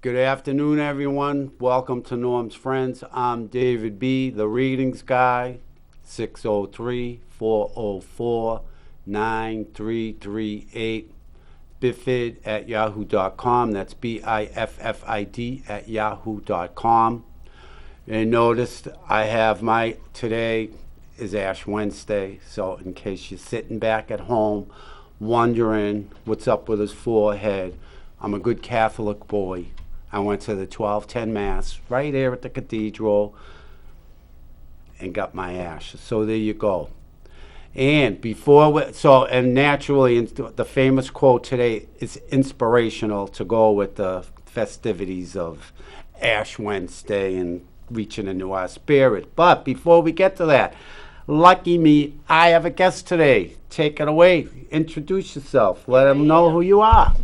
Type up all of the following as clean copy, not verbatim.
Good afternoon, everyone. Welcome to Norm's Friends. I'm David B., the readings guy, 603-404-9338. Biffid at yahoo.com. That's Biffid at yahoo.com. And notice I have today is Ash Wednesday, so in case you're sitting back at home wondering what's up with his forehead, I'm a good Catholic boy. I went to the 12:10 Mass right here at the cathedral and got my ash. So there you go. And and naturally, the famous quote today is inspirational to go with the festivities of Ash Wednesday and reaching into our spirit. But before we get to that, lucky me, I have a guest today. Take it away. Introduce yourself. Let them know who you are.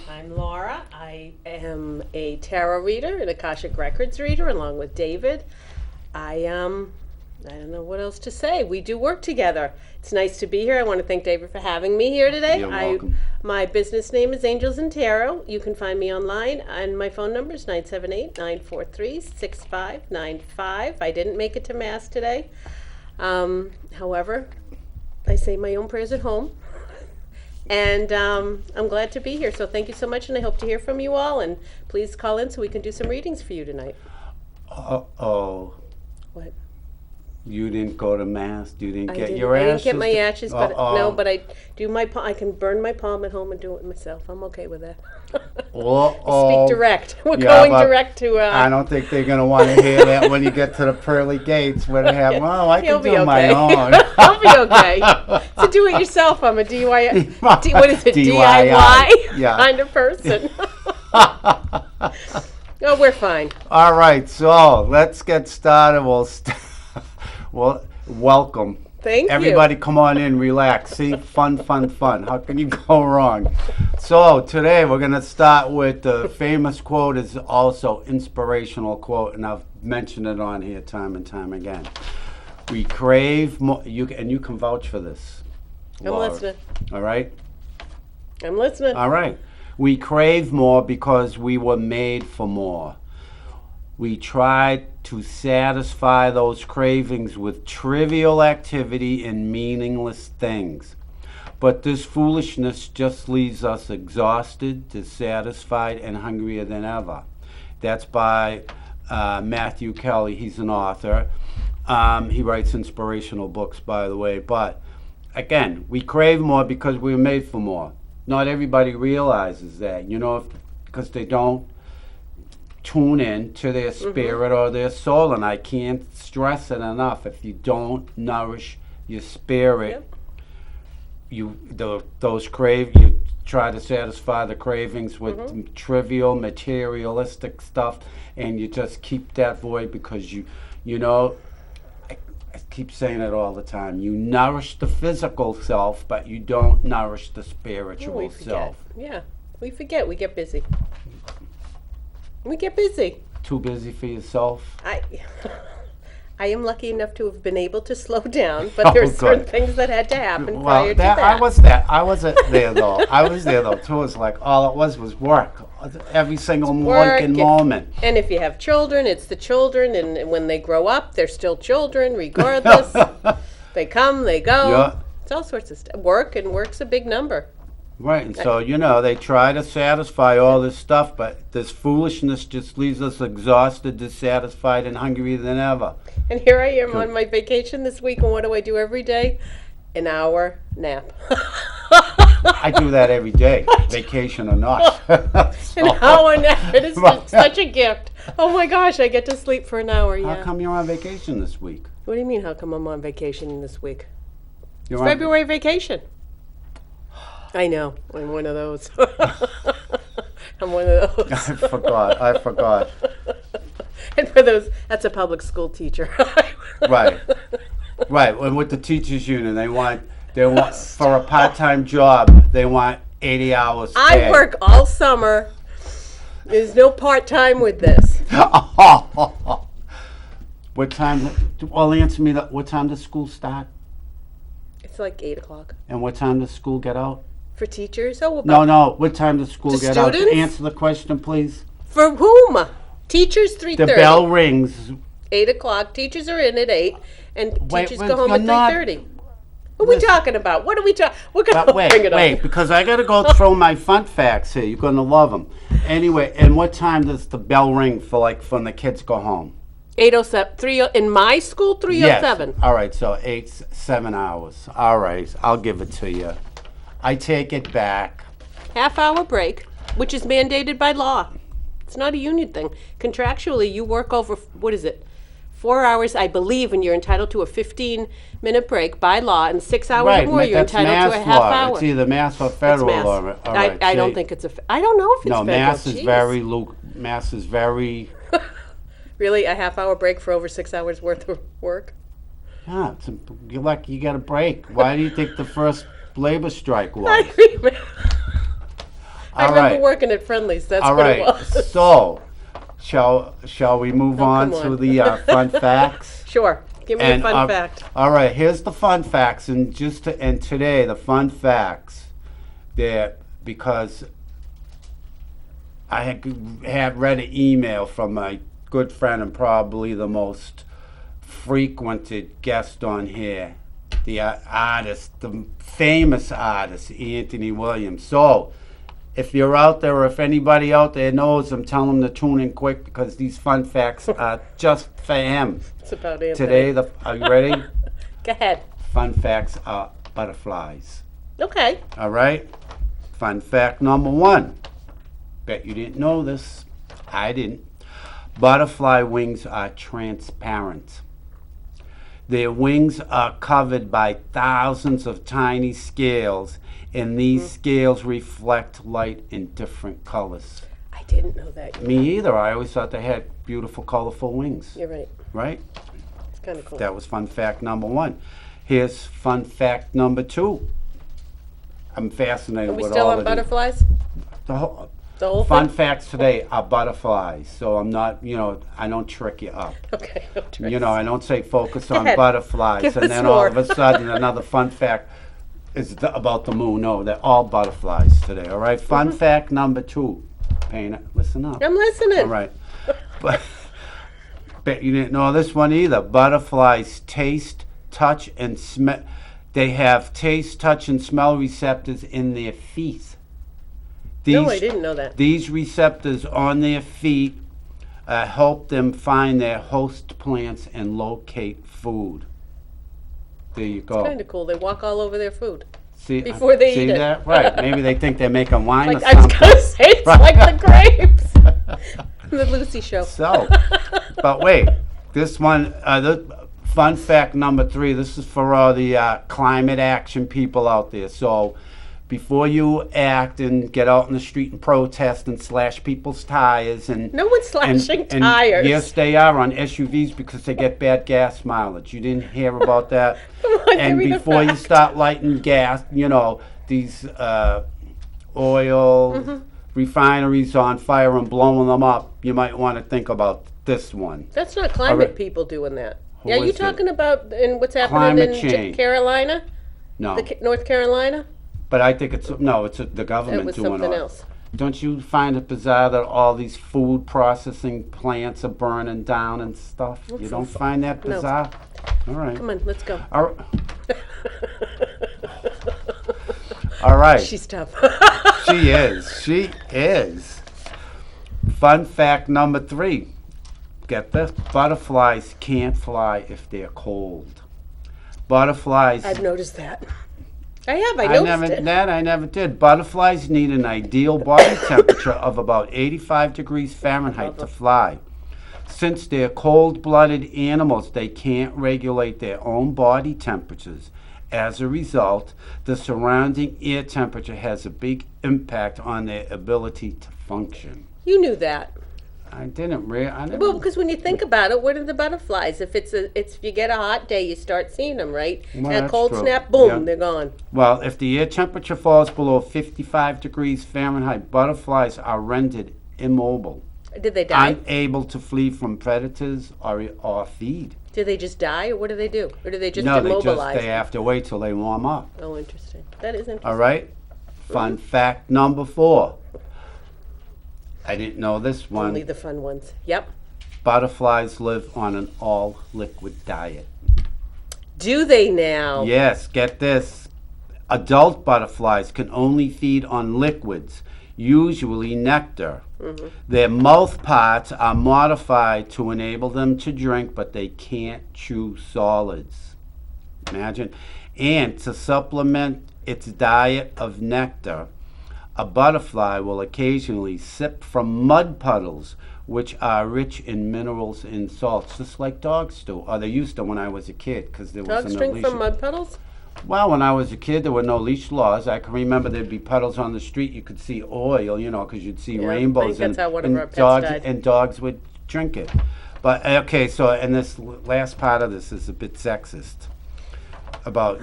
I'm Laura. I am a tarot reader, an Akashic Records reader, along with David. I don't know what else to say. We do work together. It's nice to be here. I want to thank David for having me here today. You're welcome. My business name is Angels and Tarot. You can find me online, and my phone number is 978-943-6595. I didn't make it to Mass today. However, I say my own prayers at home. And I'm glad to be here. So thank you so much, and I hope to hear from you all. And please call in so we can do some readings for you tonight. Uh-oh. What? You didn't go to Mass? You didn't get your ashes? I didn't get my ashes, but Uh-oh. no, but I do I can burn my palm at home and do it myself. I'm okay with that. Uh-oh. Speak direct. We're Yeah, going but direct to. I don't think they're going to want to hear that when you get to the pearly gates where they have, well, I You'll can be do my okay. own. I'll be okay. So do it yourself. I'm a DIY. What is it? DIY Yeah. kind of person. Oh, we're fine. All right, so let's get started. Well, welcome. Thank you. Everybody come on in, relax. See, fun. How can you go wrong? So today we're going to start with the famous quote. Is also inspirational quote, and I've mentioned it on here time and time again. We crave more, you can vouch for this. I'm Laura. listening. All right? I'm listening. All right. We crave more because we were made for more. We try to satisfy those cravings with trivial activity and meaningless things. But this foolishness just leaves us exhausted, dissatisfied, and hungrier than ever. That's by Matthew Kelly. He's an author. He writes inspirational books, by the way. But again, we crave more because we were made for more. Not everybody realizes that, because they don't tune in to their spirit or their soul. And I can't stress it enough. If you don't nourish your spirit, you try to satisfy the cravings with trivial, materialistic stuff, and you just keep that void because I keep saying it all the time. You nourish the physical self, but you don't nourish the spiritual self. Yeah, we forget. We get busy. We get busy. Too busy for yourself? I am lucky enough to have been able to slow down, but there's certain things that had to happen prior to that. I wasn't there though. I was there though too. It's like all it was work. Every single waking moment. And if you have children, it's the children, and when they grow up, they're still children regardless. They come, they go. Yeah. It's all sorts of stuff. Work's a big number. Right, and so, they try to satisfy all this stuff, but this foolishness just leaves us exhausted, dissatisfied, and hungrier than ever. And here I am on my vacation this week, and what do I do every day? An hour nap. I do that every day, vacation or not. An hour nap. It is such a gift. Oh my gosh, I get to sleep for an hour, How come you're on vacation this week? What do you mean, how come I'm on vacation this week? You're It's on- February vacation. I know. I'm one of those. I'm one of those. I forgot. And for those, that's a public school teacher. Right. And with the teachers union, they want for a part-time job, they want 80 hours a day. I work all summer. There's no part-time with this. What time? Well, answer me that. What time does school start? It's like 8 o'clock. And what time does school get out? For teachers? Oh, about No. What time does school To get out? students? Answer the question, please. For whom? Teachers, The 3:30. bell rings. 8 o'clock. Teachers are in at 8, and Wait, teachers wait, go home you're at not- 3:30. What are we Listen. talking about? What are we talking? We're gonna But bring it wait, up. because I got to go through my fun facts here. You're going to love them. Anyway, and what time does the bell ring for when the kids go home? 8:07. 30 in my school. 3:07. Yes. All right, so 7 hours. All right, I'll give it to you. I take it back. Half-hour break, which is mandated by law. It's not a union thing. Contractually, you work over, what is it, 4 hours, I believe, and you're entitled to a 15-minute break by law, and 6 hours Right, or more, you're that's entitled to a mass half law. hour. It's either mass or It's federal mass. law. All right, I don't see. think it's I don't know if it's No, federal. mass is Jeez. mass is very. Really, a half-hour break for over 6 hours worth of work? Yeah, you're lucky you got a break. Why do you think the first labor strike was? I remember, I All remember right. working at Friendly's. That's All what right, it was. so shall we move on come to on. the fun facts? Sure. Give me a fun fact. All right, here's the fun facts, and today the fun facts that because I had read an email from my good friend and probably the most frequented guest on here, the artist, the famous artist, Anthony Williams. So, if you're out there or if anybody out there knows him, tell him to tune in quick because these fun facts are just for him. It's about Anthony. Today, are you ready? Go ahead. Fun facts are butterflies. Okay. All right? Fun fact number 1. Bet you didn't know this. I didn't. Butterfly wings are transparent. Their wings are covered by thousands of tiny scales, and these scales reflect light in different colors. I didn't know that. Me either. I always thought they had beautiful, colorful wings. You're right. Right? It's kind of cool. That was fun fact number 1. Here's fun fact number 2. I'm fascinated Are we with still all on of butterflies? The whole, The whole fun thing? facts today are butterflies, so I'm not, I don't trick you up. Okay. No tricks. I don't say focus Go on ahead. butterflies, Give and us then all more. of a sudden another fun fact is about the moon. No, they're all butterflies today, all right? Fun fact number 2. Paina, listen up. I'm listening. All right. But bet you didn't know this one either. Butterflies taste, touch, and smell. They have taste, touch, and smell receptors in their feet. No, I didn't know that. These receptors on their feet help them find their host plants and locate food. There you go. Kind of cool. They walk all over their food. See, before they see eat it. that? Right. Maybe they think they're making wine Like or I was something. gonna say, it's Right. like the grapes. The Lucy Show. So, but wait, this one, fun fact number 3, this is for all the climate action people out there. So, before you act and get out in the street and protest and slash people's tires and No one's slashing tires. yes, they are on SUVs because they get bad gas mileage. You didn't hear about that. Come on, And give me the before you fact. start lighting gas, these oil refineries on fire and blowing them up, you might want to think about this one. That's not climate right. people doing that. Who Are you is it? talking about in what's happening Climate in change. Carolina? No, North Carolina? but I think it's the government It was doing something it. else. Don't you find it bizarre that all these food processing plants are burning down and stuff? You don't find that No. bizarre? All right. Come on, let's go. All all right. She's tough. She is. She is. Fun fact number 3. Get this. Butterflies can't fly if they're cold. Butterflies. I've noticed that. I have. I noticed it. I never did. Butterflies need an ideal body temperature of about 85 degrees Fahrenheit to fly. Since they're cold-blooded animals, they can't regulate their own body temperatures. As a result, the surrounding air temperature has a big impact on their ability to function. You knew that. I didn't really. Well, because when you think about it, what are the butterflies? If if you get a hot day, you start seeing them, right? Well, and a that's cold true. snap, boom, Yeah. they're gone. Well, if the air temperature falls below 55 degrees Fahrenheit, butterflies are rendered immobile, Did they die? unable to flee from predators or feed. Do they just die, or what do they do? Or do they just No, immobilize? they have to wait till they warm up. Oh, interesting. That is interesting. All right? Fun fact number 4. I didn't know this one. Only the fun ones. Yep. Butterflies live on an all-liquid diet. Do they now? Yes, get this. Adult butterflies can only feed on liquids, usually nectar. Mm-hmm. Their mouth parts are modified to enable them to drink, but they can't chew solids. Imagine. And to supplement its diet of nectar, a butterfly will occasionally sip from mud puddles, which are rich in minerals and salts, just like dogs do. Or they used to when I was a kid, because there was Dogs drink from mud puddles? Well, when I was a kid, there were no leash laws. I can remember there'd be puddles on the street. You could see oil, because you'd see rainbows. I think that's how one of our pets dogs died. And dogs would drink it. But okay, so and this last part of this is a bit sexist about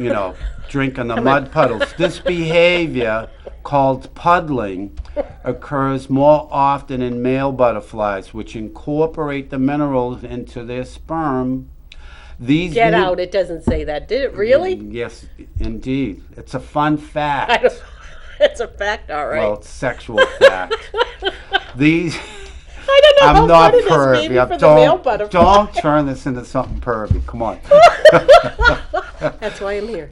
drinking the mud puddles. This behavior, called puddling, occurs more often in male butterflies, which incorporate the minerals into their sperm. Get out, it doesn't say that. Did it really? Yes, indeed. It's a fun fact. It's a fact, all right. Well, it's sexual fact. These... I don't know I'm how not fun it is, pervy. maybe for the male butterfly. Don't turn this into something pervy. Come on. That's why I'm here.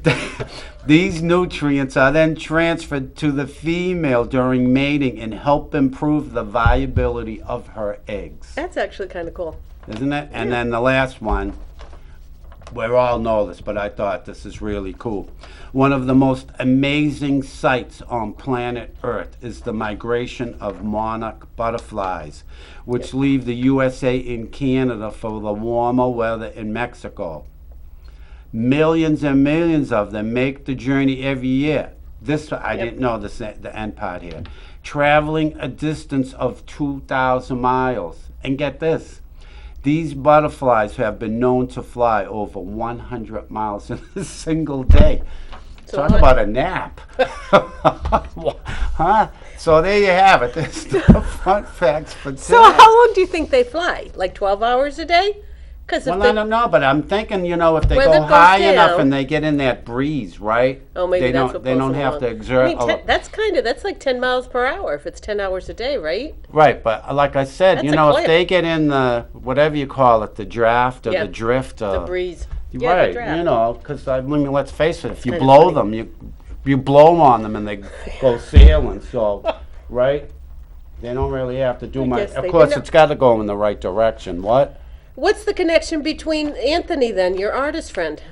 These nutrients are then transferred to the female during mating and help improve the viability of her eggs. That's actually kind of cool. Isn't it? And then the last one, we all know this, but I thought this is really cool. One of the most amazing sights on planet Earth is the migration of monarch butterflies, which leave the USA and Canada for the warmer weather in Mexico. Millions and millions of them make the journey every year. This, I didn't know this, the end part here. Traveling a distance of 2,000 miles. And get this. These butterflies have been known to fly over 100 miles in a single day. Talk about a nap. Huh? So there you have it. There's the fun facts for today. So how long do you think they fly? Like 12 hours a day? Well, I don't know, but I'm thinking, if they go high enough and they get in that breeze, right? Oh, maybe that's what they don't have to exert. That's like 10 miles per hour if it's 10 hours a day, right? Right, but like I said, if they get in the, whatever you call it, the draft or the drift. The breeze. Right, the draft. because let's face it, if you blow them, you blow on them and they go sailing, so, right? They don't really have to do much. Of course, it's got to go in the right direction. What? What's the connection between Anthony, then, your artist friend?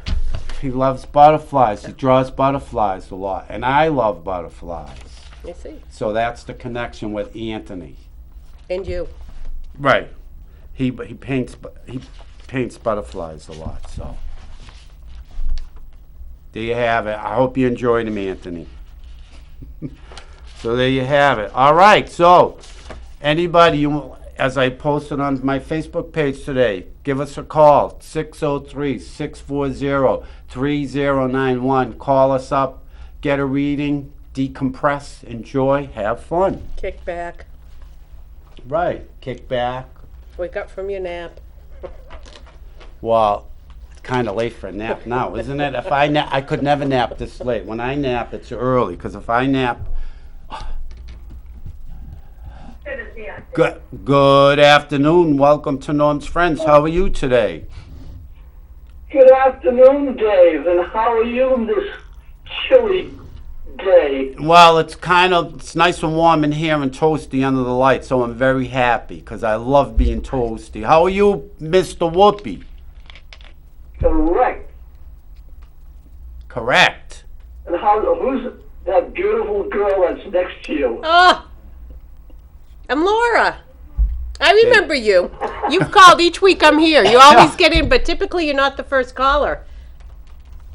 He loves butterflies. He draws butterflies a lot, and I love butterflies. I see. So that's the connection with Anthony. And you. Right. He paints butterflies a lot. So there you have it. I hope you enjoyed him, Anthony. So there you have it. All right. So anybody as I posted on my Facebook page today, give us a call, 603-640-3091. Call us up, get a reading, decompress, enjoy, have fun. Kick back. Right, kick back. Wake up from your nap. Well, it's kind of late for a nap now, isn't it? If I could never nap this late. When I nap, it's early, because if I nap... Good afternoon. Welcome to Norm's Friends. How are you today? Good afternoon, Dave. And how are you on this chilly day? Well, it's nice and warm in here and toasty under the light, so I'm very happy because I love being toasty. How are you, Mr. Whoopi? Correct. Correct. And who's that beautiful girl that's next to you? I'm Laura. I remember you. You've called each week. I'm here. You always get in, but typically you're not the first caller.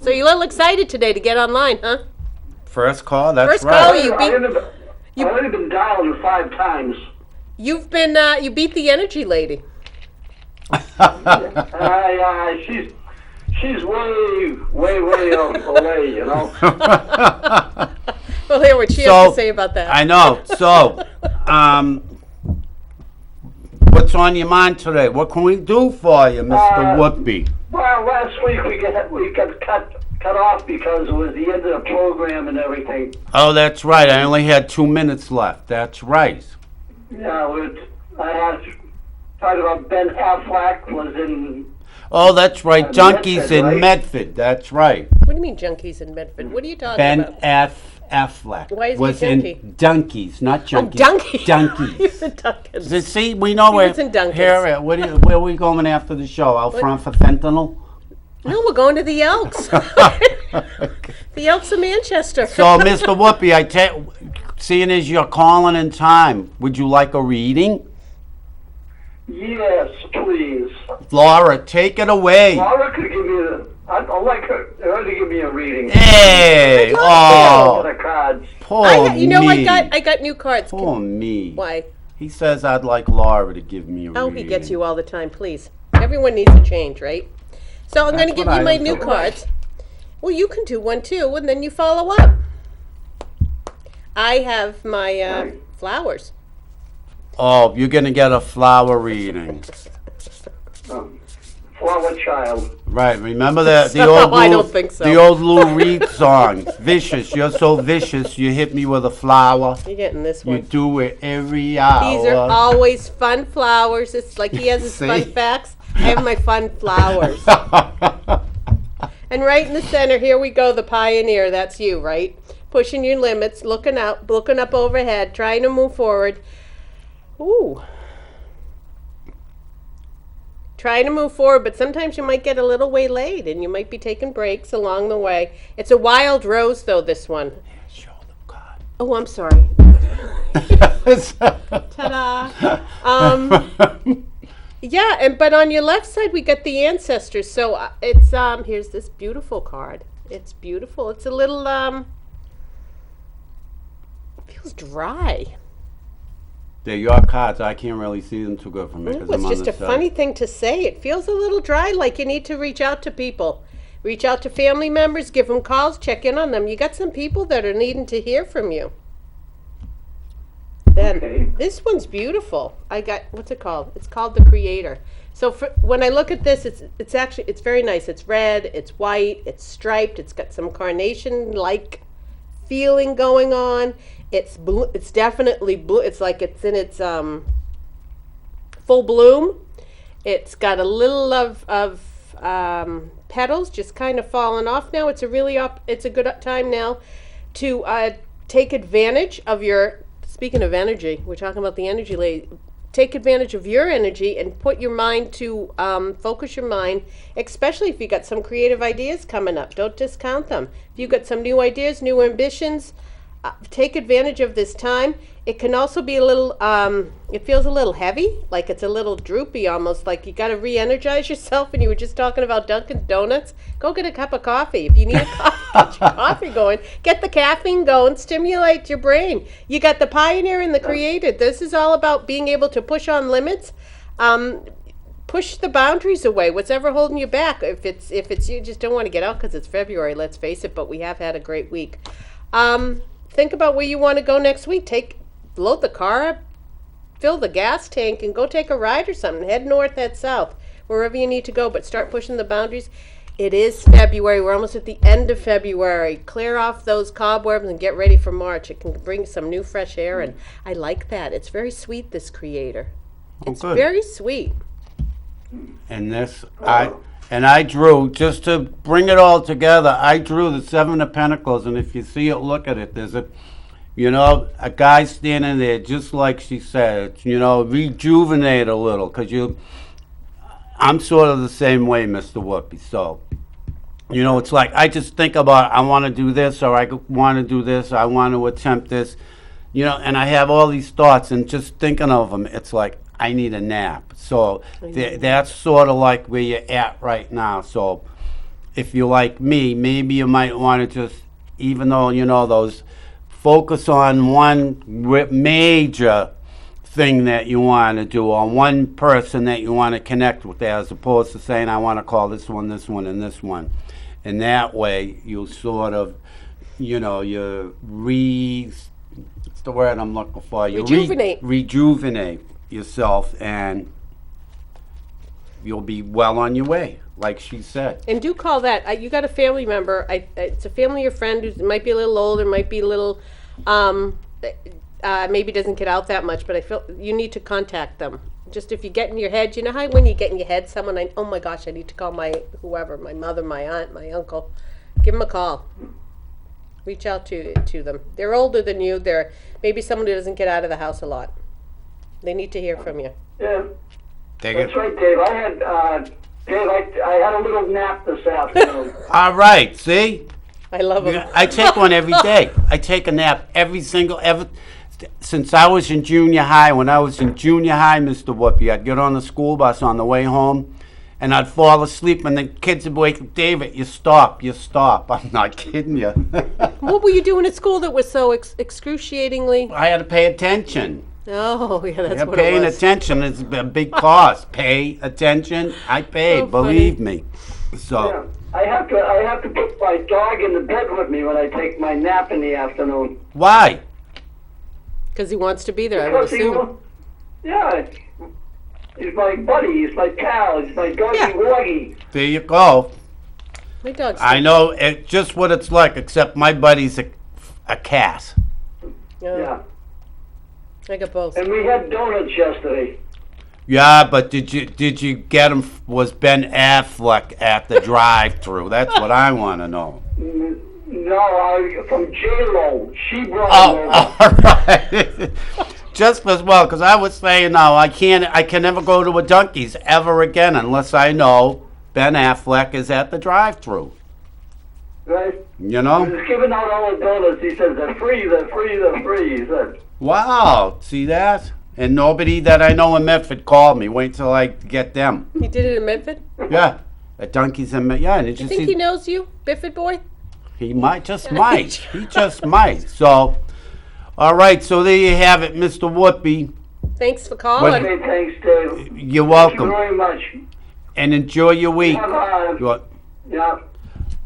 So you're a little excited today to get online, huh? First call, that's first right. Caller, I've only been dialed 5 times. You've been, you beat the energy lady. She's way away, We'll hear what she has to say about that. I know. So, what's on your mind today? What can we do for you, Mr. Whoopi? Well, last week we got cut off because it was the end of the program and everything. Oh, that's right. I only had 2 minutes left. That's right. I had talked about Ben Affleck was in Oh, that's right. Junkies Medford, in right? Medford. That's right. What do you mean junkies in Bedford? What are you talking Ben about? Affleck Why is he was junkie? in Donkeys, not Oh, Junkies. donkey. He Donkeys. was in Duncan's. See, we know He where. was in Duncan's. Here, where are we going after the show? Out front for fentanyl? No, we're going to the Elks. The Elks of Manchester. So, Mr. Whoopi, seeing as you're calling in time, would you like a reading? Yes, please. Laura, take it away. Laura could give me I'd like her to give me a reading. Hey! For Oh, the cards. poor me. I got new cards. Poor me. Why? He says I'd like Laura to give me a reading. Oh, he gets you all the time, please. Everyone needs a change, right? So I'm going to That's give what you I my am new too. cards. Well, you can do one too, and then you follow up. I have my flowers. Oh, you're going to get a flower reading. Flower child. Right, remember the No, old I Lou, don't think so. the old Lou Reed song, Vicious, you're so vicious, you hit me with a flower. You're getting this You one. do it every hour. These are always fun flowers. It's like he has his fun See? facts. I have my fun flowers. And right in the center, here we go, the pioneer. That's you, right? Pushing your limits, looking out, looking up overhead, trying to move forward. Ooh. Trying to move forward, but sometimes you might get a little waylaid and you might be taking breaks along the way. It's a wild rose, though, this one. Show the card. Oh, I'm sorry. Ta-da. Yeah, but on your left side we got the ancestors. So it's here's this beautiful card. It's beautiful. It's a little feels dry. They're your cards. I can't really see them too good from me because It's I'm on just the a side. funny thing to say. It feels a little dry, like you need to reach out to people. Reach out to family members, give them calls, check in on them. You got some people that are needing to hear from you. Then Okay. this one's beautiful. I got, what's it called? It's called The Creator. So when I look at this, it's actually, it's very nice. It's red, it's white, it's striped, it's got some carnation-like feeling going on. It's blue, it's definitely blue. It's like it's in its full bloom. It's got a little of petals just kind of falling off now. It's a really it's a good time now to take advantage of your, speaking of energy, we're talking about the energy lady. Take advantage of your energy and put your mind to focus your mind, especially if you got some creative ideas coming up. Don't discount them. If you got some new ideas, new ambitions, take advantage of this time. It can also be a little, it feels a little heavy, like it's a little droopy almost, like you got to re-energize yourself. And you were just talking about Dunkin' Donuts. Go get a cup of coffee. If you need a coffee, get your coffee going. Get the caffeine going, stimulate your brain. You got the pioneer and the creator. This is all about being able to push on limits. Push the boundaries away. What's ever holding you back? If it's you just don't want to get out because it's February, let's face it, but we have had a great week. Think about where you want to go next week. Load the car up, fill the gas tank, and go take a ride or something. Head north, head south, wherever you need to go, but start pushing the boundaries. It is February. We're almost at the end of February. Clear off those cobwebs and get ready for March. It can bring some new fresh air, and I like that. It's very sweet, this creator. Oh, It's good. very sweet. And this, I drew, just to bring it all together, I drew the Seven of Pentacles, and if you see it, look at it. There's a guy standing there, just like she said, rejuvenate a little, because I'm sort of the same way, Mr. Whoopi. So, it's like I just think about, I want to do this, or I want to do this, I want to attempt this, and I have all these thoughts, and just thinking of them, it's like, I need a nap. So that's sort of like where you're at right now. So if you're like me, maybe you might want to just, even though, those, focus on one major thing that you want to do, on one person that you want to connect with, as opposed to saying, I want to call this one, and this one. And that way you'll sort of, what's the word I'm looking for? You rejuvenate yourself, and you'll be well on your way, like she said. And do call that. You got a family member. It's a family or friend who might be a little older, might be a little. maybe doesn't get out that much, but I feel you need to contact them. Just if you get in your head, you know how when you get in your head, someone, oh my gosh, I need to call my whoever, my mother, my aunt, my uncle. Give them a call. Reach out to them. They're older than you. They're maybe someone who doesn't get out of the house a lot. They need to hear from you. Yeah, Take that's it. right, Dave. I had a little nap this afternoon. All right, see? I love them. I take one every day. I take a nap since I was in junior high. When I was in junior high, Mr. Whoopi, I'd get on the school bus on the way home, and I'd fall asleep, and the kids would wake up, David, you stop. I'm not kidding you. What were you doing at school that was so excruciatingly? I had to pay attention. Oh, yeah, that's Yeah, what paying it was. attention is a big cost. Pay attention. I paid, So believe funny. me. So, Yeah, I have to put my dog in the bed with me when I take my nap in the afternoon. why? Because he wants to be there, I would Because assume. he's my buddy, he's my pal, he's my doggy Yeah. woggy. There you go. My dog's I know just what it's like, except my buddy's a cat. Yeah. I got both. And we had donuts yesterday. Yeah, but did you get him? Was Ben Affleck at the drive-through? That's what I want to know. No, from J-Lo. She brought Oh, him over. all right. Just as well, because I was saying, no, I can never go to a Dunkies ever again unless I know Ben Affleck is at the drive-through. Right? You He know? was giving out all the donuts. He says, they're free, he said. Wow, see that? And nobody that I know in Medford called me. Wait till I get them. He did it in Medford? Yeah, at Dunkies in Medford. Yeah, and it You just think he knows you, Bifford boy? He might, just might. He just might. So, all right, so there you have it, Mr. Whoopi. Thanks for calling. Okay, thanks, Dave. You're Thank welcome. you very much. And enjoy your week. Yeah,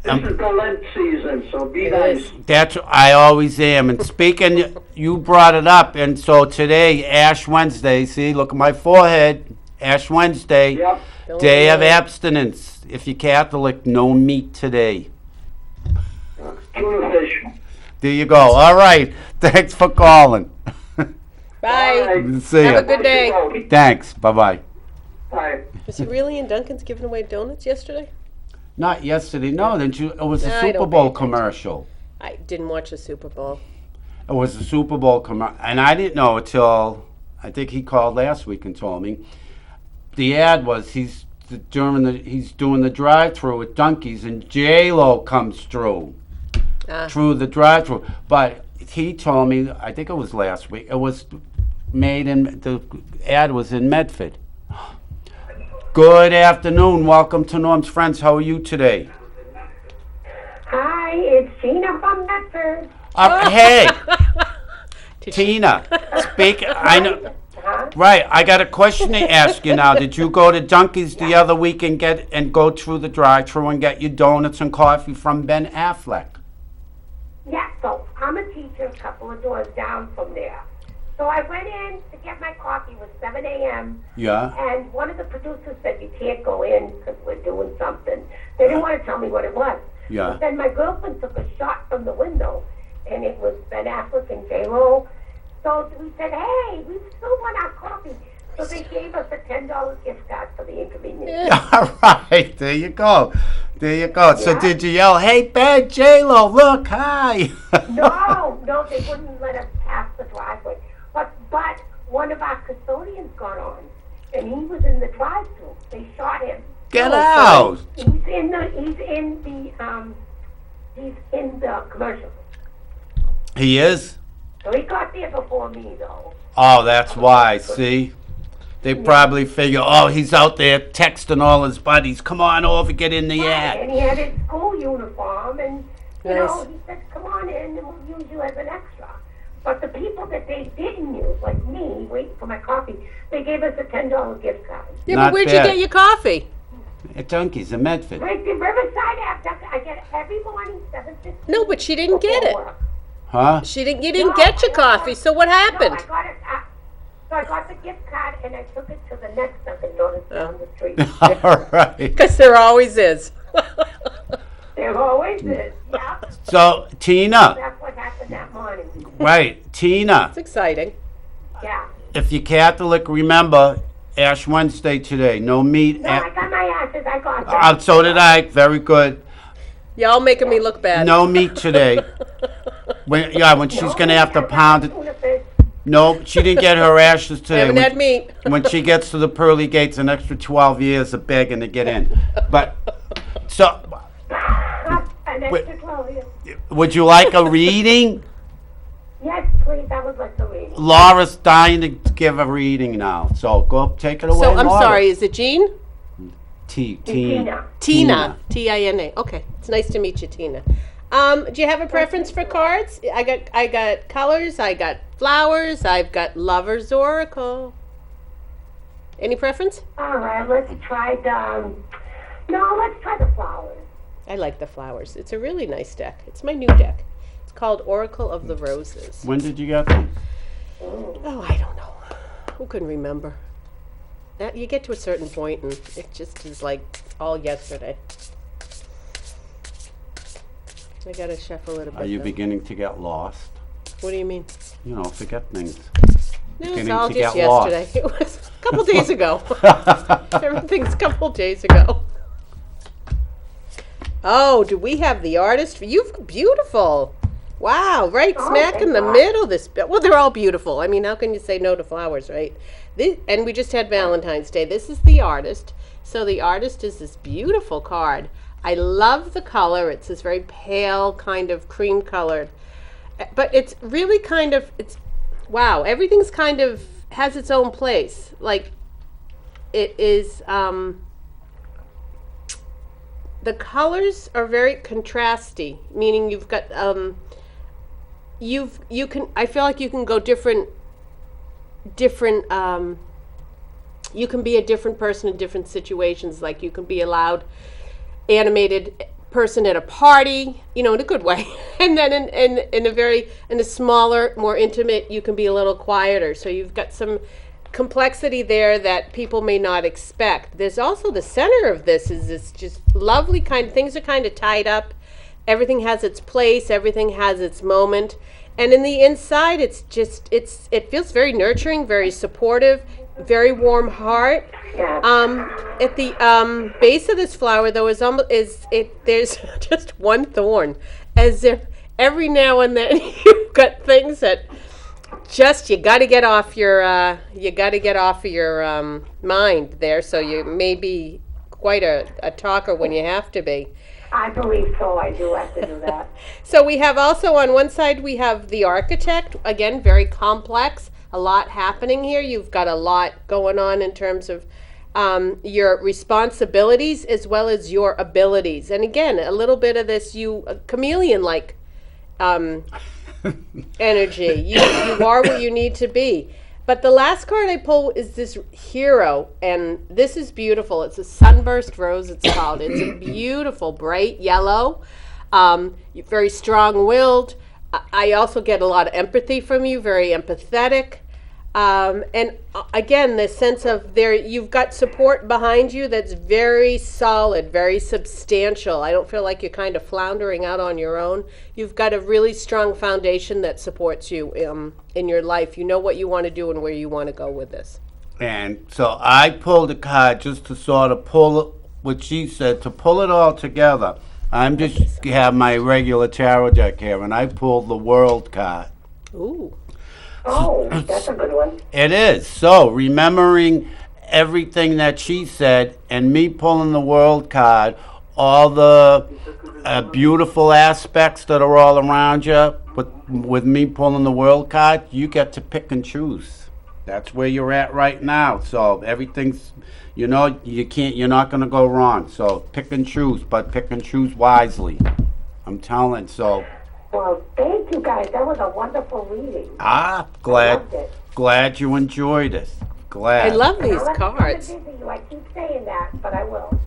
this is the Lent season, so be It nice. is. That's I always am. And speaking, you brought it up, and so today, Ash Wednesday. See, look at my forehead. Ash Wednesday, Yep. day of abstinence. If you're Catholic, no meat today. Tuna fish. There you go. All right. Thanks for calling. Bye. Bye. See Have ya. a good day. Thanks. Bye-bye. Bye. Was he really in Dunkin's giving away donuts yesterday? Not yesterday. No, didn't you? It was a I Super don't Bowl pay attention. commercial. I didn't watch the Super Bowl. It was a Super Bowl commercial, and I didn't know until I think he called last week and told me. The ad was he's doing the drive-through at Dunkies, and J-Lo comes through the drive-through. But he told me, I think it was last week. It was made in the ad was in Medford. Good afternoon. Welcome to Norm's Friends. How are you today? Hi, it's Gina from Medford. Hey, Tina. I know. Huh? Right, I got a question to ask you now. Did you go to Dunkies the other week and go through the drive-thru and get your donuts and coffee from Ben Affleck? Yeah, so I'm a teacher a couple of doors down from there. So I went in to get my coffee. It was 7 a.m. Yeah. And one of the producers said, you can't go in because we're doing something. They didn't want to tell me what it was. Yeah. But then my girlfriend took a shot from the window, and it was Ben Affleck and J-Lo. So we said, hey, we still want our coffee. So they gave us a $10 gift card for the inconvenience. All right, there you go. There you go. So Yeah. did you yell, hey, Ben, J-Lo, look, hi? No, they wouldn't let us pass the driveway. But one of our custodians got on, and he was in the drive-thru. They shot him. Get out. He's in the commercial. He is? So he got there before me, though. Oh, that's why, see? They probably figure, oh, he's out there texting all his buddies. Come on over, get in the ad. And he had his school uniform, and you Nice. know, he said, "Come on in, and we'll use you as an extra." But the people that they didn't use, like me, waiting for my coffee, they gave us a $10 gift card. Yeah, Not but where'd bad. you get your coffee? At Dunkies in Medford. Right, the Riverside Ave. I get it every morning, 7:15. No, but she didn't get it. before work. Huh? You didn't get your coffee, so what happened? No, I got it. So I got the gift card and I took it to the next Dunkin' Donuts down the street. All right. Because there always is. There always is. Yeah. So, Tina, That's what happened that morning. right, Tina, It's exciting. Yeah. if you're Catholic, remember Ash Wednesday today. No meat. No, I got my ashes. I got that. So did I. Very good. Y'all making me look bad. No meat today. When she's going to have to pound it. Tuna fish. No, she didn't get her ashes today. Haven't had meat. When she gets to the pearly gates, an extra 12 years of begging to get in. But, so, An extra 12 years. would you like a reading? Yes, please. I would like to read. Laura's dying to give a reading now. So go take it away, So I'm Laura. sorry, is it Jean? Tina. Tina. Tina. Okay. It's nice to meet you, Tina. Do you have a preference for cards? I got colors, I got flowers, I've got Lover's Oracle. Any preference? All right. Let's try the. No, let's try the flowers. I like the flowers. It's a really nice deck. It's my new deck. It's called Oracle of the Roses. When did you get them? Oh, I don't know. Who can remember? That you get to a certain point and it just is like all yesterday. I gotta shuffle it a bit. Are you though. beginning to get lost? What do you mean? You know, forget things. No, it's Beginning all to just get lost. yesterday. It was a couple days ago. Everything's a couple days ago. Oh, do we have the artist? You've beautiful. Wow, right Oh, smack in the thank God. middle. Well, they're all beautiful. I mean, how can you say no to flowers, right? And we just had Valentine's Day. This is the artist. So the artist is this beautiful card. I love the color. It's this very pale kind of cream colored. But it's really kind of, wow, everything's kind of has its own place. Like it is, the colors are very contrasty, meaning you've got, I feel like you can go different, you can be a different person in different situations. Like you can be a loud, animated person at a party, in a good way. And then in a smaller, more intimate, you can be a little quieter. So you've got some complexity there that people may not expect. There's also the center of this is this just lovely kind of, things are kind of tied up. Everything has its place, everything has its moment. And in the inside, it feels very nurturing, very supportive, very warm heart. Yeah. At the base of this flower, though, there's just one thorn, as if every now and then you've got things that just you got to get off your mind there. So you may be quite a talker when you have to be. I believe so. I do have to do that. So we have also on one side we have the architect, again very complex, a lot happening here. You've got a lot going on in terms of your responsibilities as well as your abilities. And again, a little bit of this chameleon-like energy. You are what you need to be. But the last card I pull is this hero, and this is beautiful. It's a sunburst rose, it's called. It's a beautiful, bright yellow, very strong-willed. I also get a lot of empathy from you, very empathetic. And again, the sense of you've got support behind you that's very solid, very substantial. I don't feel like you're kind of floundering out on your own. You've got a really strong foundation that supports you in your life. You know what you want to do and where you want to go with this. And so I pulled a card just to sort of pull what she said, to pull it all together. I'm just have my regular tarot deck here, and I pulled the World card. Ooh. Oh, that's a good one. It is. So, remembering everything that she said and me pulling the World card, all the beautiful aspects that are all around you, with me pulling the World card, you get to pick and choose. That's where you're at right now. So, everything's, you're not going to go wrong. So, pick and choose, but pick and choose wisely. I'm telling. So, Well, thank you guys. That was a wonderful reading. glad you enjoyed it. Glad. I love these I'll cards. visit you. I keep saying that, but I will.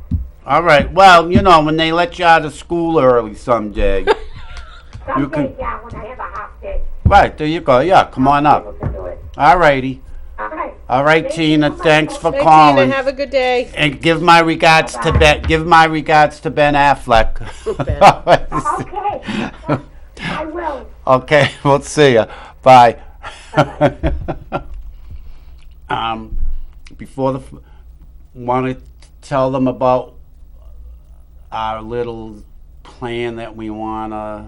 All right. Well, when they let you out of school early someday. Someday, yeah, when I have a half day. Right, there you go. Yeah, come on I'll be up. able to do it. All righty. All right. All right, Thank Tina. you so much. Thanks for Hey, calling. Tina, have a good day. And give my regards to Ben. Give my regards to Ben Affleck. Okay. I will. Okay, we'll see you. Bye. Before want to tell them about our little plan that we want to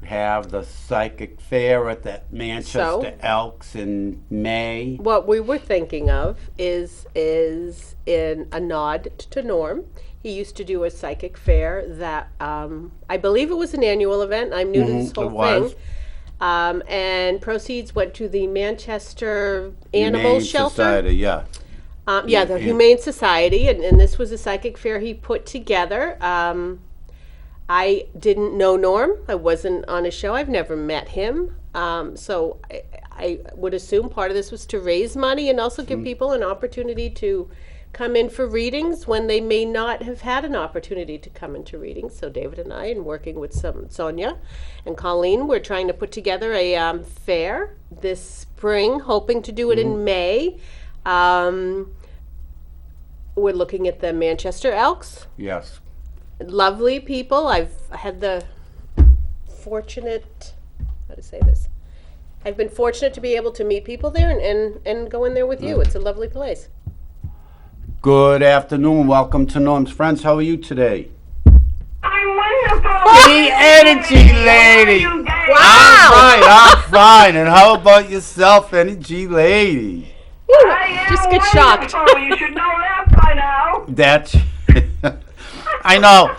have the psychic fair at the Manchester Elks in May. What we were thinking of is in a nod to Norm. He used to do a psychic fair that I believe it was an annual event. I'm new to this whole it was. thing. And proceeds went to the Manchester Animal Humane Shelter. Society, yeah. The Humane Society, and this was a psychic fair he put together. I didn't know Norm. I wasn't on a show. I've never met him. So I would assume part of this was to raise money and also give people an opportunity to come in for readings when they may not have had an opportunity to come into readings. So David and I, and working with Sonia and Colleen, we're trying to put together a fair this spring, hoping to do it in May. We're looking at the Manchester Elks. Yes. Lovely people. I've had the fortunate, how to say this? I've been fortunate to be able to meet people there and go in there with you. It's a lovely place. Good afternoon. Welcome to Norm's Friends. How are you today? I'm wonderful. The energy lady. I'm fine. And how about yourself, energy lady? Just get shocked. You should know that by now. That's I know,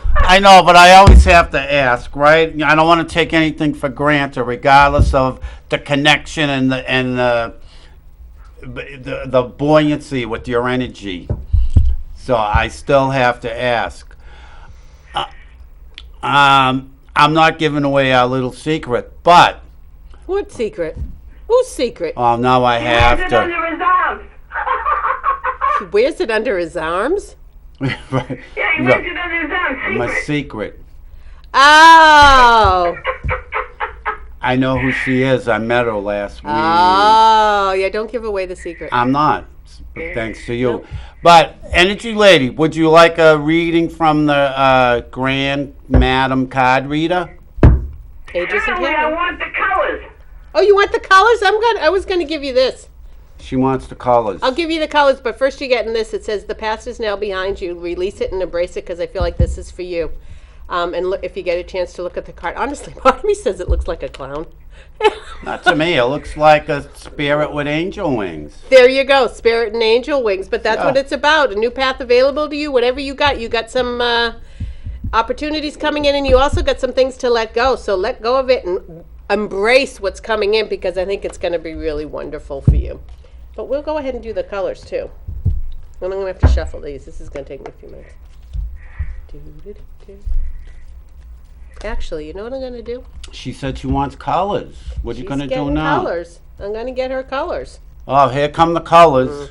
but I always have to ask, right? I don't want to take anything for granted, regardless of the connection and the buoyancy with your energy. So I still have to ask. I'm not giving away our little secret, but What secret? Whose secret? oh, now I have He has it to. under his arms. He wears it under his arms? Right. Yeah, he wears it under his arms. My Secret. secret. Oh! I know who she is. I met her last week. Oh, yeah, don't give away the secret. I'm not, thanks to you. But, Energy Lady, would you like a reading from the Grand Madam Card Reader? Ages and Certainly, I Hannah. want the colors. Oh, you want the colors? I was going to give you this. She wants the colors. I'll give you the colors, but first you're getting this. It says, the past is now behind you. Release it and embrace it because I feel like this is for you. And look, if you get a chance to look at the card. Honestly, part of me says it looks like a clown. Not to me. It looks like a spirit with angel wings. There you go, spirit and angel wings. But that's Yeah. what it's about. A new path available to you, whatever you got. You got some opportunities coming in, and you also got some things to let go. So let go of it and embrace what's coming in because I think it's going to be really wonderful for you. But we'll go ahead and do the colors too. And I'm going to have to shuffle these. This is going to take me a few minutes. Actually, you know what I'm going to do? She said she wants colors. What are you She's going to do getting now? colors. I'm going to get her colors. Oh, here come the colors.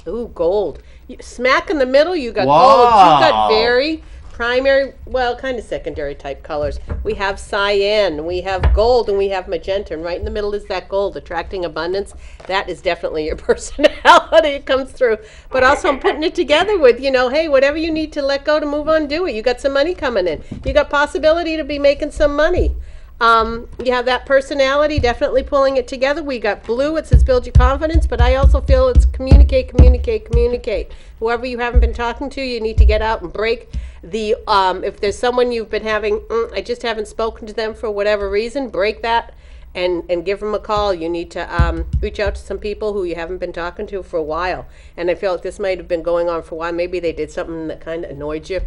Ooh, gold. Smack in the middle, you got Wow. gold. You got very primary, well, kind of secondary type colors. We have cyan, we have gold, and we have magenta. And right in the middle is that gold, attracting abundance. That is definitely your personality. It comes through. But also I'm putting it together with, hey, whatever you need to let go to move on, do it. You got some money coming in. You got possibility to be making some money. You have that personality, definitely pulling it together. We got blue, it says build your confidence, but I also feel it's communicate, communicate, communicate. Whoever you haven't been talking to, you need to get out and break the, if there's someone you've been having, I just haven't spoken to them for whatever reason, break that and give them a call. You need to reach out to some people who you haven't been talking to for a while. And I feel like this might have been going on for a while. Maybe they did something that kind of annoyed you.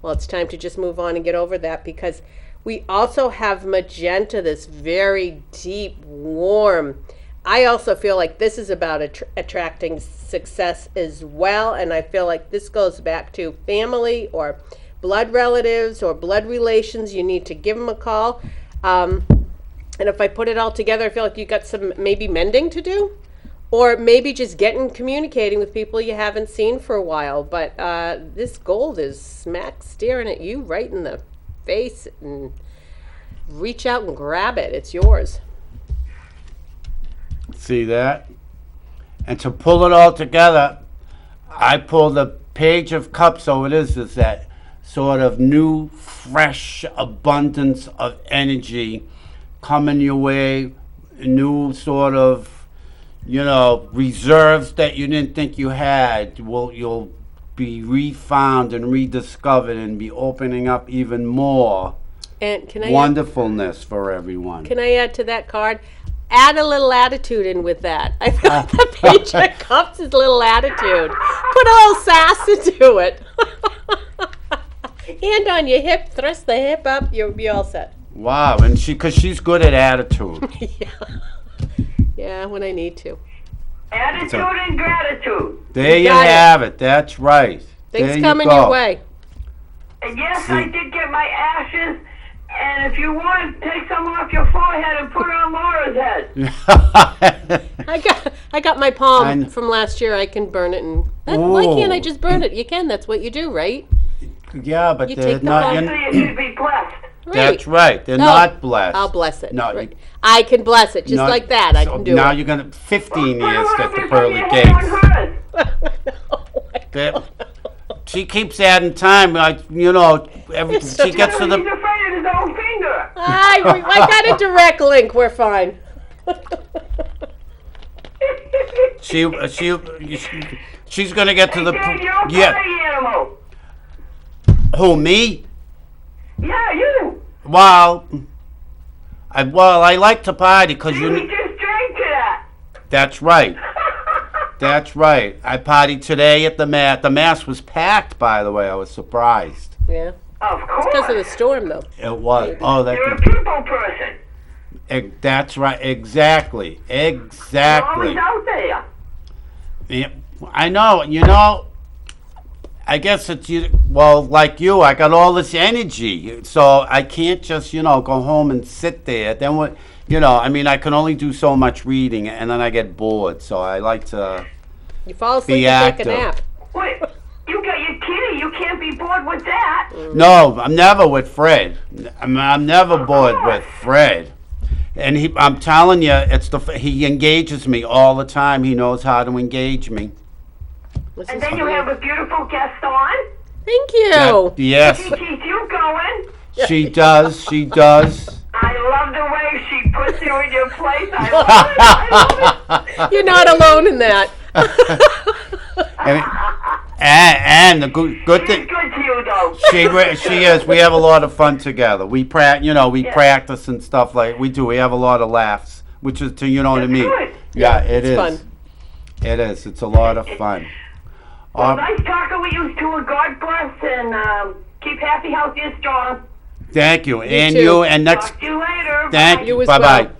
Well, it's time to just move on and get over that because we also have magenta, this very deep, warm. I also feel like this is about attracting success as well. And I feel like this goes back to family or blood relatives or blood relations. You need to give them a call. And if I put it all together, I feel like you got some maybe mending to do. Or maybe just communicating with people you haven't seen for a while. But this gold is smack staring at you right in the face, and reach out and grab it. It's yours. See that? And to pull it all together, I pulled a page of cups. So it is that sort of new, fresh abundance of energy coming your way, new sort of, reserves that you didn't think you had. You'll be refound and rediscovered and be opening up even more And can I wonderfulness for everyone. Can I add to that card? Add a little attitude in with that. I thought the page of cups is a little attitude. Put a little sass into it. Hand on your hip, thrust the hip up, you'll be all set. Wow, and because she's good at attitude. Yeah, when I need to. Attitude and gratitude. There you got it. have it. That's right. Things There you coming go. your way. And yes, I did get my ashes. And if you want, take some off your forehead and put it on Laura's head. I got my palm And- from last year. I can burn it, and why can't I Ooh. just burn it? You can. That's what you do, right? Yeah, but You they're take the not. whole So you should be blessed. That's right. They're No, not blessed. I'll bless it. No, Right. I can bless it just No, like that. I so can do now it. you're gonna 15 Put it years up at the in front of pearly your gates. head on hers. That- She keeps adding time. Like every she gets to He's the. afraid of his own finger. I got a direct link. We're fine. She's gonna get to the. Dad, you're a Yeah. party animal. Who, me? Yeah, you. Well, I like to party because We just drank to that. That's right. That's right. I partied today at the Mass. The Mass was packed, by the way. I was surprised. Yeah, Of course. because of the storm, though. It was. Oh, You're a people person. that's right. Exactly. You're Exactly. always out there. Yeah, I know. I guess it's like you. I got all this energy, so I can't just go home and sit there. Then what? I can only do so much reading, and then I get bored. So I like to. You fall asleep Be and take a active. nap. Wait, you got your kitty. You can't be bored with that. No, I'm never with Fred. I'm never bored with Fred. And I'm telling you, he engages me all the time. He knows how to engage me. This And is then you fun. have a beautiful guest on. Thank you. Yes, She keeps you going. she does. She does. I love the way she puts you in your place. I love it. I love it. You're not alone in that. And the good She's thing. good to you, though. She is. We have a lot of fun together. We practice and stuff like we do. We have a lot of laughs, which is to what I mean. good. Yeah, it is. fun. It is. It's a lot of fun. Well, nice talking with you two, and God bless, and keep happy, healthy, and strong. Thank you, and too. you, and next. Talk to you later. Thank Bye. you. You as Bye well. bye.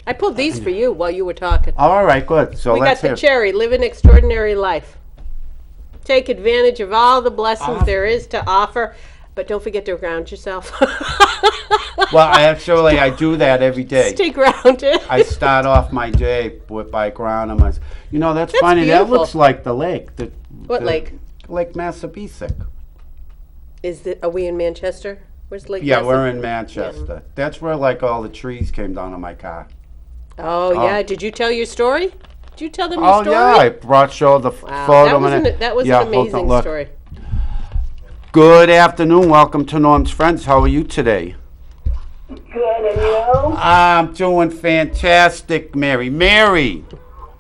I pulled these for you while you were talking. All right, good. So We let's got hear. the cherry. Live an extraordinary life. Take advantage of all the blessings there is to offer, but don't forget to ground yourself. Well, I do that every day. Stay grounded. I start off my day by grounding myself. That's funny. beautiful. That looks like the lake. What lake? Lake Massabesic. Are we in Manchester? Where's Lake? Yeah, Massey? we're in Manchester. That's where all the trees came down on my car. Oh yeah. Did you tell your story? Did you tell them your Oh story? yeah, I brought you the Wow, photo. that was Yeah, an hold on, amazing look. story. Good afternoon. Welcome to Norm's Friends. How are you today? Good, and you? I'm doing fantastic, Mary. Mary,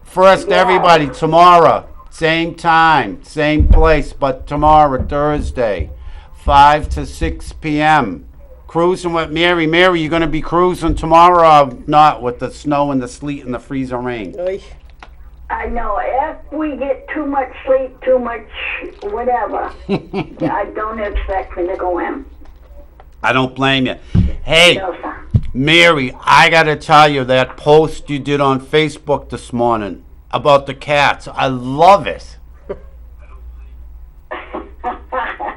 first, everybody, tomorrow, same time, same place, but tomorrow, Thursday, 5 to 6 p.m. Cruising with Mary. Mary, you're going to be cruising tomorrow or not with the snow and the sleet and the freezing rain? Oy. I know. If we get too much sleep, too much whatever, I don't expect me to go in. I don't blame you. Hey, No, sir. Mary, I got to tell you that post you did on Facebook this morning about the cats. I love it.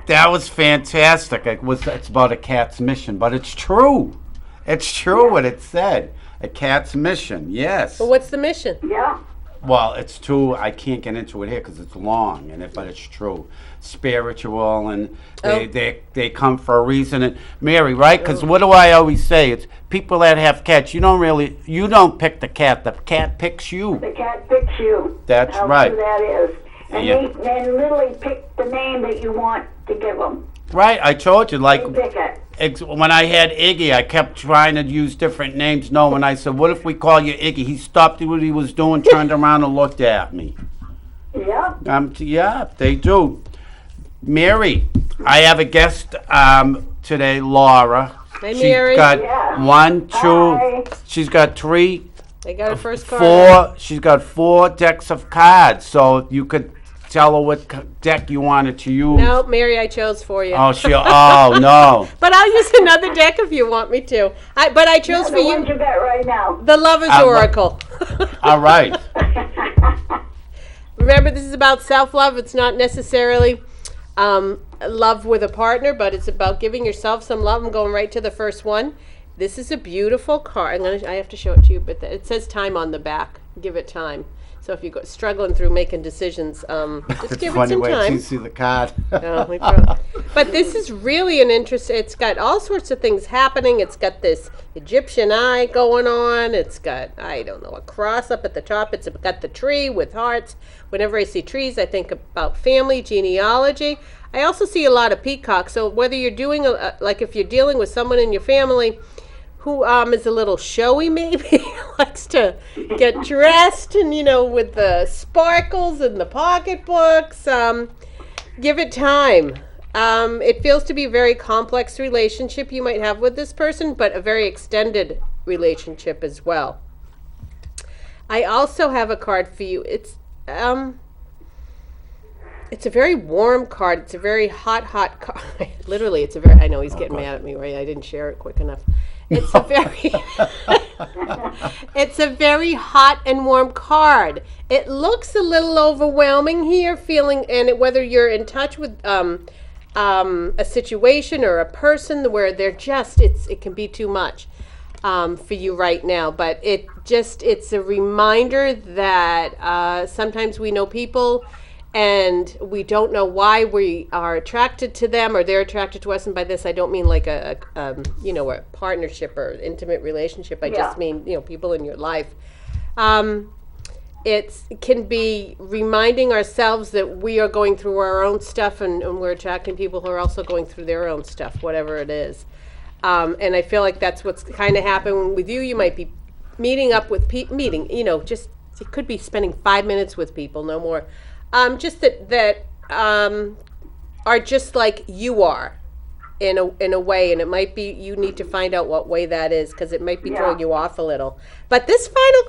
That was fantastic. It's about a cat's mission, but it's true. It's true what it said. A cat's mission, yes. Well, what's the mission? Yeah. well, it's too, I can't get into it here because it's long, but it's true. Spiritual, and they come for a reason. And Mary, right? Because what do I always say? It's people that have cats. You don't pick the cat. The cat picks you. The cat picks you. That's How right. true that is. And Yeah. they literally pick the name that you want to give them. Right, I told you, like, They pick it. when I had Iggy, I kept trying to use different names. No, when I said, what if we call you Iggy? He stopped what he was doing, turned around and looked at me. Yeah. Yeah, they do. Mary, I have a guest today, Laura. Hi, She's Mary. got Yeah. 1, 2, Hi. she's got 3, I got her first card. 4, she's got 4 decks of cards, so you could tell her what deck you wanted to use. No, Mary, I chose for you. Oh, no. But I'll use another deck if you want me to. But I chose for The ones you you got right now. the Lover's Oracle. All right. Remember, this is about self-love. It's not necessarily love with a partner, but it's about giving yourself some love. I'm going right to the first one. This is a beautiful card. I have to show it to you, but it says time on the back. Give it time. So if you're struggling through making decisions, just give it Funny some way time. to see the card. No, we probably- But this is really an interest. It's got all sorts of things happening. It's got this Egyptian eye going on. It's got, I don't know, a cross up at the top. It's got the tree with hearts. Whenever I see trees, I think about family, genealogy. I also see a lot of peacocks. So whether you're doing, like if you're dealing with someone in your family who is a little showy, maybe likes to get dressed and, with the sparkles and the pocketbooks, give it time. It feels to be a very complex relationship you might have with this person, but a very extended relationship as well. I also have a card for you. It's a very warm card. It's a very hot card. Literally, I know he's getting mad at me, right? I didn't share it quick enough. It's a very, it's a very hot and warm card. It looks a little overwhelming here, whether you're in touch with a situation or a person where it can be too much for you right now. But it's a reminder that sometimes we know people and we don't know why we are attracted to them or they're attracted to us. And by this, I don't mean like a partnership or intimate relationship. I just mean, people in your life. It can be reminding ourselves that we are going through our own stuff and we're attracting people who are also going through their own stuff, whatever it is. And I feel like that's what's kind of happened with you. You might be meeting up with it could be spending 5 minutes with people, no more. Just that are just like you are in a way, and it might be you need to find out what way that is because it might be throwing you off a little. But this final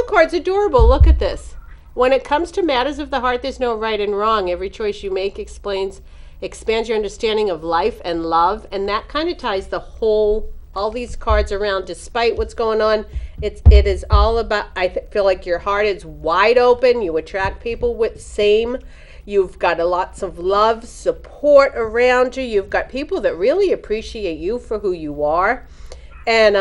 card's adorable. Look at this. When it comes to matters of the heart, there's no right and wrong. Every choice you make expands your understanding of life and love, and that kind of ties all these cards around. Despite what's going on, it is all about, feel like your heart is wide open. You attract people with same. You've got lots of love, support around you. You've got people that really appreciate you for who you are. And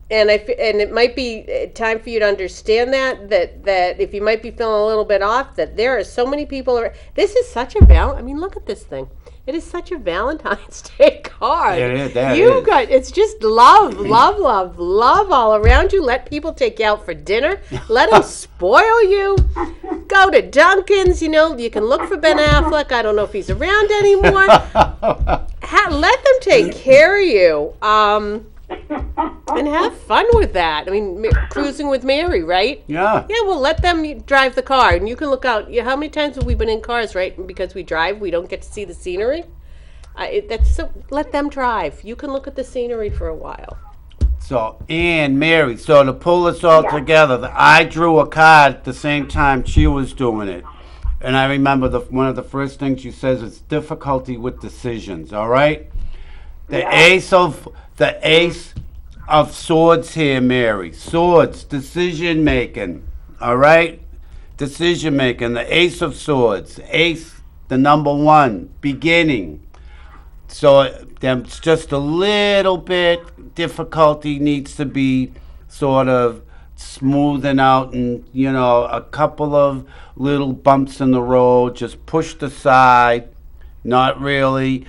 it might be time for you to understand that if you might be feeling a little bit off, that there are so many people. This is such a look at this thing. It is such a Valentine's Day card. It is. It's just love all around you. Let people take you out for dinner. Let them spoil you. Go to Dunkin's. You can look for Ben Affleck. I don't know if he's around anymore. Let them take care of you. And have fun with that. Cruising with Mary, right? Yeah. Yeah, well, let them drive the car, and you can look out. How many times have we been in cars, right? And because we drive, we don't get to see the scenery. Let them drive. You can look at the scenery for a while. So, and Mary, to pull this all together, I drew a card at the same time she was doing it. And I remember one of the first things you says is difficulty with decisions, all right? The ace of swords here, Mary. Swords, decision making. All right? Decision making. The ace of swords. Ace, the number 1, beginning. So there's just a little bit difficulty needs to be sort of smoothing out and, a couple of little bumps in the road, just pushed aside, not really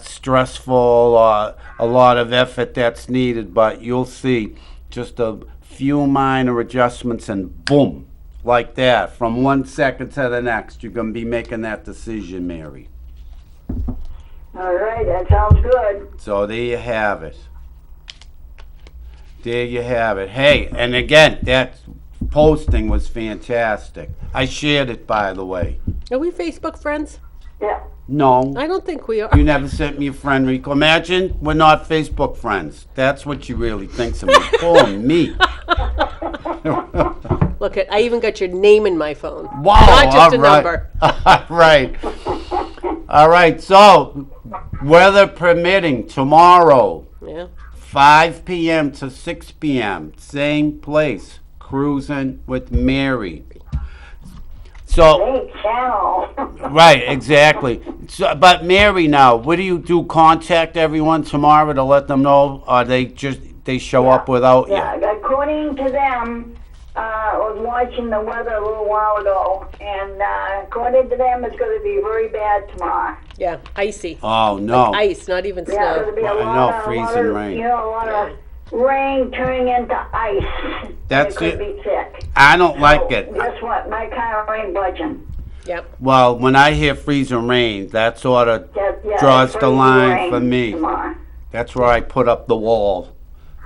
stressful or a lot of effort that's needed, but you'll see just a few minor adjustments and boom, like that, from 1 second to the next, you're going to be making that decision, Mary. All right, that sounds good. So there you have it. There you have it. Hey, and again, that posting was fantastic. I shared it, by the way. Are we Facebook friends? Yeah. No, I don't think we are. you never sent me a friend request. Imagine we're not Facebook friends. That's what you really think of me. Oh, me. Look, I even got your name in my phone. Wow, Not just a all right. number. Right. All right, so weather permitting, tomorrow, Yeah. 5 p.m. to 6 p.m., same place, Cruising with Mary. So, Great channel. right, exactly. So, but Mary, now, what do you do? Contact everyone tomorrow to let them know, or they show up without you? Yeah, according to them, I was watching the weather a little while ago, and according to them, it's going to be very bad tomorrow. Yeah, icy. Oh no! Ice, not even Yeah, snow. there'll be a Well, I lot know, of, freezing rain. a lot of rain turning into ice. That's it could it. be thick. I don't like So, it. Guess what? My car ain't budging. Yep. Well, when I hear freezing rain, that sort of Yeah, draws it's the freezing line rain for me. tomorrow. That's where I put up the wall.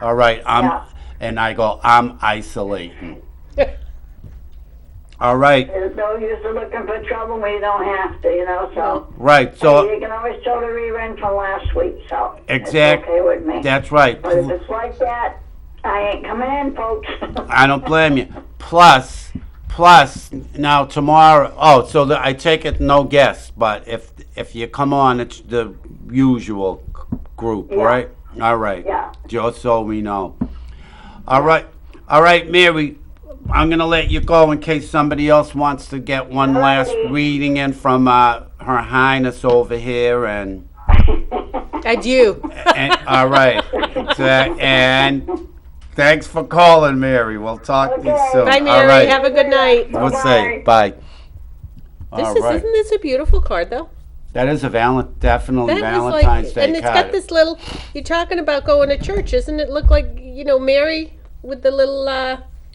All right, and I go, I'm isolating. All right, There's no use of looking for trouble when you don't have to, so. right. So You can always show the rerun from last week, so. Exact- It's okay with me. that's right. But if it's like that, I ain't coming in, folks. I don't blame you. Plus, now tomorrow. Oh, so I take it no guests, but if you come on, it's the usual group, Yeah. right? All right. Yeah. Just so we know. All right, Mary. I'm gonna let you go in case somebody else wants to get one last Alrighty. reading in from Her Highness over here, and Adieu. all right, and thanks for calling, Mary. We'll talk to you Okay. soon. Bye, All Mary. right. Have a good night. We'll say bye. Isn't this a beautiful card, though? That is a definitely That is Valentine's Day and it's card. got this little. You're talking about going to church, isn't it? Look like Mary with the little.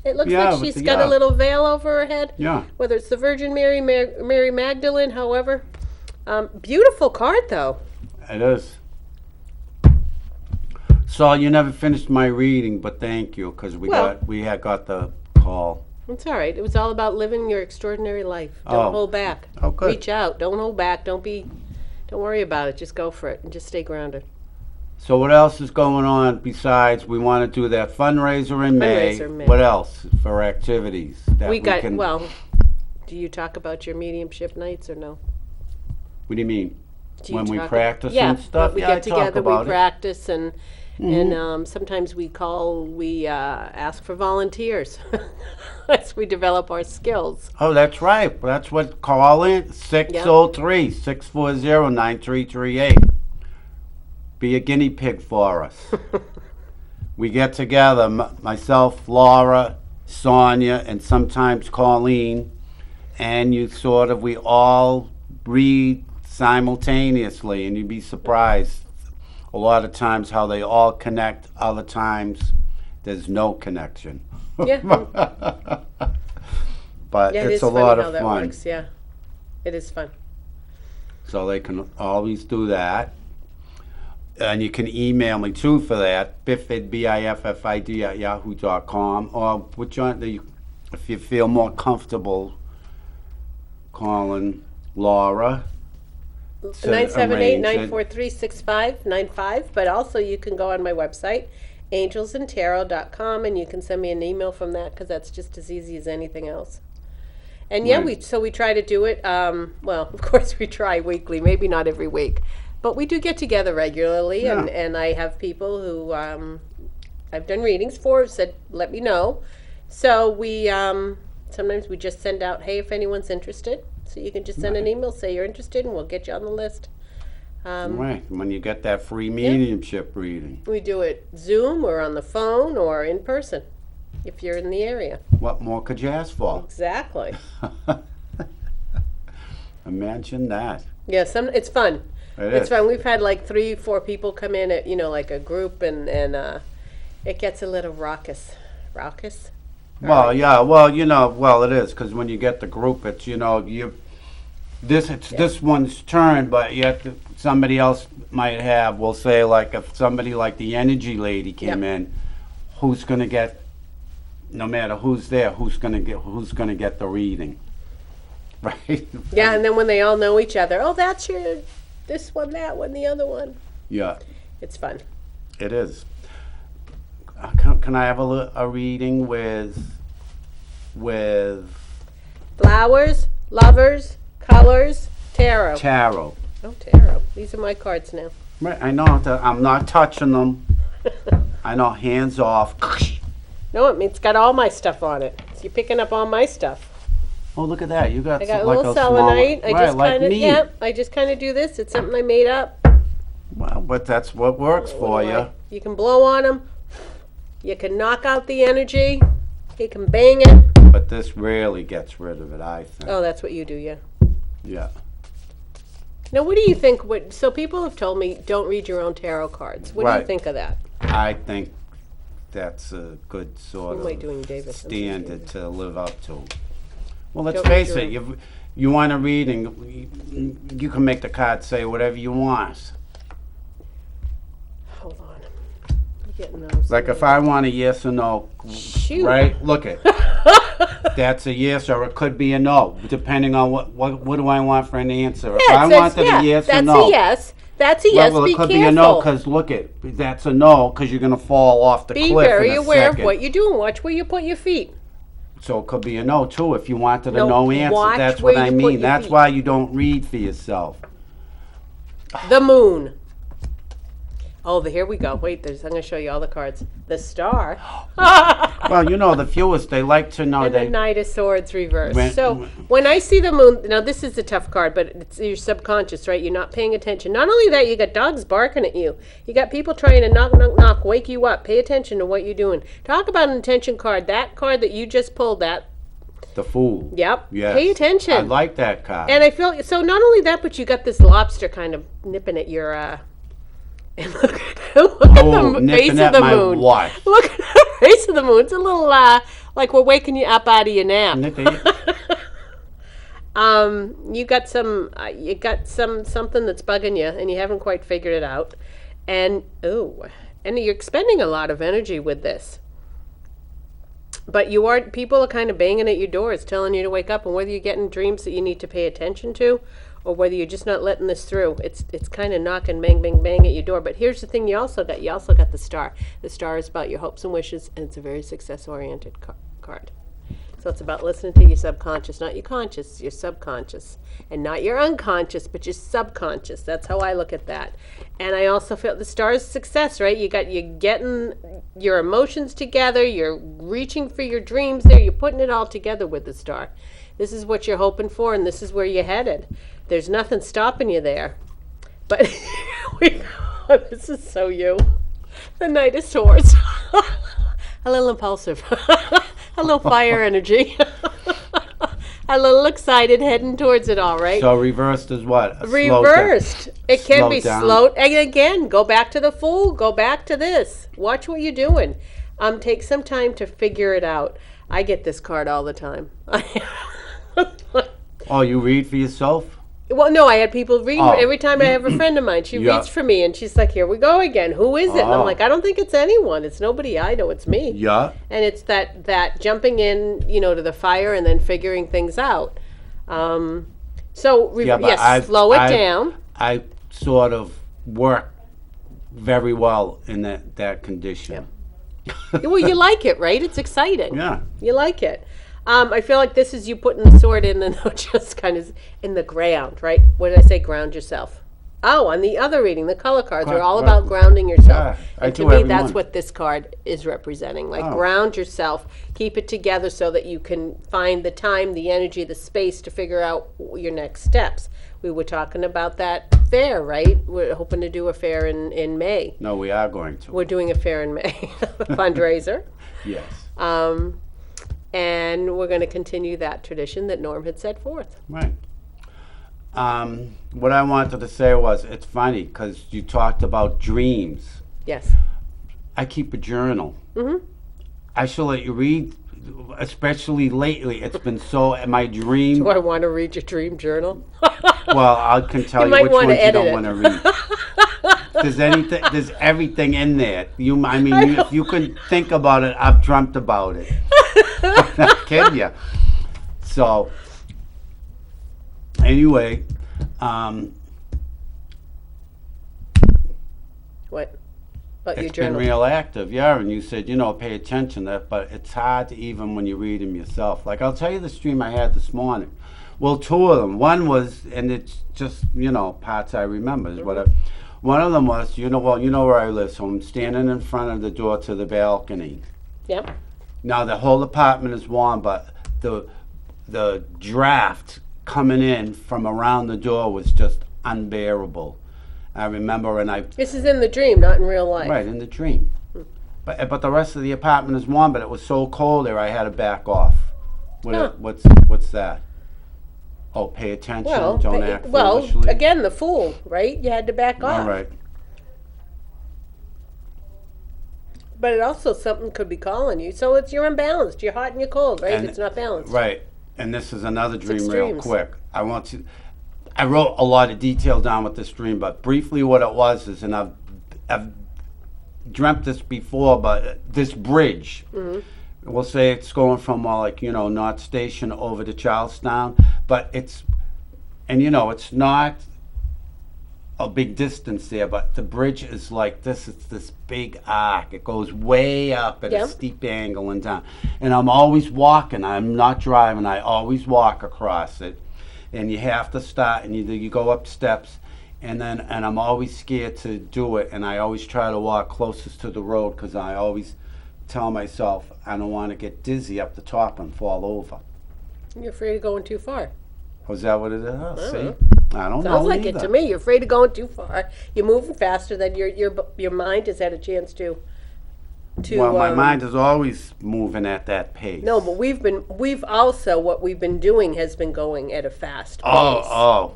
It looks Yeah, like with she's the- got yeah. a little veil over her head. Yeah. Whether it's the Virgin Mary, Mary Magdalene, however. Beautiful card, though. It is. So you never finished my reading, but thank you, because we Well- had got the call. It's all right. It was all about living your extraordinary life. Don't Oh. hold back. Oh, good. Reach out. Don't hold back. Don't worry about it. Just go for it and just stay grounded. So what else is going on besides we want to do that fundraiser in May? Fundraiser in May. What else for activities that We got can? well. Do you talk about your mediumship nights or no? What do you mean? Do you When we talk- practice yeah, and stuff? we Yeah, I get talk together, we about it. Mm-hmm. practice, and sometimes we ask for volunteers as we develop our skills. Oh, that's right. That's what call in 603-640-9338. Be a guinea pig for us. We get together, myself, Laura, Sonia, and sometimes Colleen, and we all read simultaneously, and you'd be surprised a lot of times how they all connect. Other times there's no connection. Yeah, But yeah, it it's is a funny lot how of that fun. works. Yeah, it is fun. So they can always do that. And you can email me too for that, biffid, biffid at yahoo.com, or which if you feel more comfortable calling Laura. to arrange it. 978-943-6595. But also you can go on my website, angelsandtarot.com, and you can send me an email from that because that's just as easy as anything else. And yeah, Right. we try to do it. Well, of course we try weekly, maybe not every week, but we do get together regularly. Yeah. And I have people who I've done readings for have said, let me know. So we sometimes we just send out, hey, if anyone's interested. So you can just send an email, say you're interested, and we'll get you on the list. Right, when you get that free mediumship reading. We do it Zoom or on the phone or in person. if you're in the area. What more could you ask for? Exactly. Imagine that. Yeah, it's fun. It's Is. fun. We've had like 3-4 people come in at, like a group, and it gets a little raucous. Raucous? Well, yeah, well, it is, because when you get the group, it's, this one's turn, but yet somebody else might have, we'll say, like, if somebody like the energy lady came in, who's going to get, no matter who's there, who's going to get the reading, right? Yeah, and then when they all know each other, oh, that's your, this one, that one, the other one. Yeah, It's fun. it is. Can I have a reading with Flowers, lovers, colors, tarot. tarot? Oh, tarot. These are my cards now. Right, I know that I'm not touching them. I know, hands off. No, it's got all my stuff on it. So you're picking up all my stuff. Oh, look at that! You got, I got a like little small, selenite. I right, just like kind of, me. I just kind of do this. It's something I made up. Well, but that's what works for you. You can blow on them. You can knock out the energy. You can bang it. But this really gets rid of it, I think. Oh, that's what you do, yeah. Yeah. Now, what do you think? So people have told me don't read your own tarot cards. What do you Right. think of that? I think that's a good sort What am I of doing, David? I'm so standard to live up to. Well, let's Don't read face your it. You want a reading, you can make the card say whatever you want. Hold on. I'm getting those. Like if I want a yes or no, Shoot. right? Look it. That's a yes, or it could be a no, depending on what do I want for an answer. If I wanted a yes or that's no, a yes. That's a yes. well, Be it could careful. be a no because look it. That's a no because you're gonna fall off the Be cliff very in a aware second. of what you're doing. Watch where you put your feet. So it could be a no too if you wanted a No, no answer. watch That's where what I you put mean. your That's feet. why you don't read for yourself. The moon. Oh, here we go. Wait, I'm going to show you all the cards. The star. Well, the fewest they like to know And the Knight of Swords reversed. When- So when I see the moon, now this is a tough card, but it's your subconscious, right? You're not paying attention. Not only that, you got dogs barking at you. You got people trying to knock, knock, knock, wake you up. Pay attention to what you're doing. Talk about an attention card. That card that you just pulled, the fool. yep. Yes. Pay attention. I like that card. And I feel so. Not only that, but you got this lobster kind of nipping at your. And look at the face nipping of at the my moon. what? Look at the face of the moon. It's a little like we're waking you up out of your nap. You got something that's bugging you, and you haven't quite figured it out. And and you're expending a lot of energy with this. But people are kind of banging at your doors, telling you to wake up, and whether you're getting dreams that you need to pay attention to, or whether you're just not letting this through, it's kind of knocking, bang, bang, bang at your door. But here's the thing: you also got the star. The star is about your hopes and wishes, and it's a very success-oriented card. So it's about listening to your subconscious, not your conscious, your subconscious, and not your unconscious, but your subconscious. That's how I look at that. And I also feel the star is success, right? You're getting your emotions together, you're reaching for your dreams there, you're putting it all together with the star. This is what you're hoping for, and this is where you're headed. There's nothing stopping you there. But this is so you. The Knight of Swords. A little impulsive. A little fire energy. A little excited, heading towards it all, right? So reversed is what? Reversed. It can be down. slowed. And again, go back to the Fool. Go back to this. Watch what you're doing. Take some time to figure it out. I get this card all the time. Oh, you read for yourself? Well, no, I had people read every time I have a friend of mine. She Yeah. reads for me, and she's like, "Here we go again. Who is it?" And I'm Oh. like, "I don't think it's anyone. It's nobody I know. It's me." Yeah. And it's that jumping in, to the fire and then figuring things out. Yeah, but slow it down. I sort of work very well in that condition. Well, you like it, right? It's exciting. Yeah. You like it. I feel like this is you putting the sword in and just kind of in the ground, right? What did I say? Ground yourself. Oh, on the other reading, the color cards are all about grounding yourself. Yeah, I And to do me, every that's one. what this card is representing. Like, Oh. ground yourself, keep it together so that you can find the time, the energy, the space to figure out your next steps. We were talking about that fair, right? We're hoping to do a fair in May. No, we are going to. We're doing a fair in May, a fundraiser. Yes. And we're going to continue that tradition that Norm had set forth. Right. What I wanted to say was, it's funny because you talked about dreams. Yes. I keep a journal. I shall let you read, especially lately. It's been so, my dream. Do I want to read your dream journal? Well, I can tell you might which wanna ones you edit don't it. want to read. There's everything in there. If you can think about it, I've dreamt about it. I'm not kidding you. So, anyway, What? About your it's been journal? real active, yeah. And you said, pay attention to that, but it's hard even when you read them yourself. Like, I'll tell you the stream I had this morning. Well, two of them. One was, and it's just, parts I remember. Is what one of them was, you know where I live, so I'm standing in front of the door to the balcony. Yep. Now, the whole apartment is warm, but the draft coming in from around the door was just unbearable. I remember, This is in the dream, not in real life. right, in the dream. But the rest of the apartment is warm, but it was so cold there I had to back off. Huh. What's that? Oh, pay attention, don't act foolishly. Again, the fool, right? You had to back off. All right. But it also, something could be calling you. So you're unbalanced. You're hot and you're cold, right? And- It's not balanced. Right. And this is another dream real extremes. quick. I wrote a lot of detail down with this dream, but briefly what it was is, and I've dreamt this before, but this bridge, we'll say it's going from North Station over to Charlestown, but it's not a big distance there, but the bridge is like this. It's this big arc. It goes way up at a steep angle and down. And I'm always walking. I'm not driving. I always walk across it. And you have to start, and you go up steps, and I'm always scared to do it, and I always try to walk closest to the road because I always tell myself I don't want to get dizzy up the top and fall over. You're afraid of going too far. Was that what it is? Oh, see? I don't know Sounds like either. it to me. You're afraid of going too far. You're moving faster than your mind has had a chance to. Well, my mind is always moving at that pace. No, but we've also, what we've been doing has been going at a fast pace. Oh,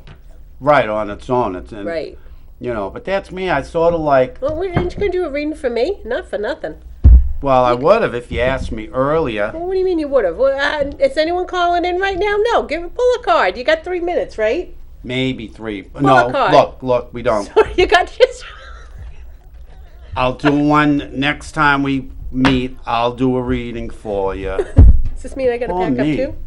right, on its own. Right. But that's me. I sort of like, Well, aren't you going to do a reading for me? Not for nothing. well, I would have if you asked me earlier. Well, what do you mean you would have? Well, is anyone calling in right now? No. Pull a card. You got 3 minutes, right? Maybe 3. a No, card. look, we don't. You got just. I'll do one next time we meet. I'll do a reading for you. Does this mean I got to For pack me. up too?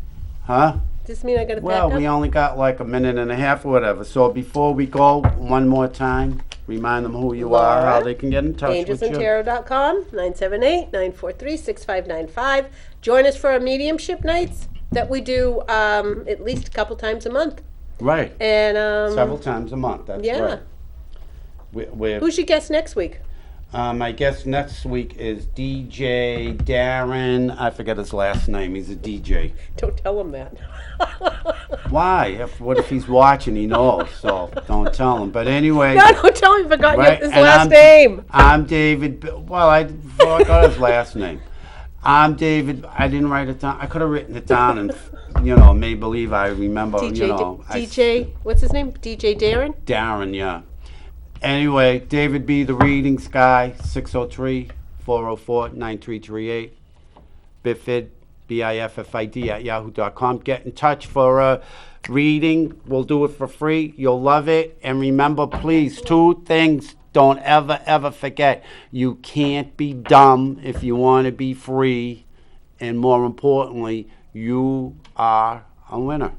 Huh? Does this mean I got to Well, pack up? we only got like a minute and a half or whatever. So before we go, one more time, remind them who you are, how Laura, they can get in touch with you. AngelsandTarot.com, 978-943-6595. Join us for our mediumship nights that we do at least a couple times a month. Right. And Several times a month. That's yeah. right. We're Who's your guest next week? I guess next week is DJ Darren. I forget his last name. He's a DJ. Don't tell him that. Why? What if he's watching? He knows. So don't tell him. But anyway. No, don't tell him. I forgot Right, his and last name. I'm David. Well, I forgot his last name. I'm David. I didn't write it down. I could have written it down and, made believe I remember. DJ, what's his name? DJ Darren? Darren, yeah. Anyway, David B., the readings guy, 603-404-9338. Biffid, BIFFID at yahoo.com. Get in touch for a reading. We'll do it for free. You'll love it. And remember, please, 2 things don't ever forget. You can't be dumb if you want to be free. And more importantly, you are a winner.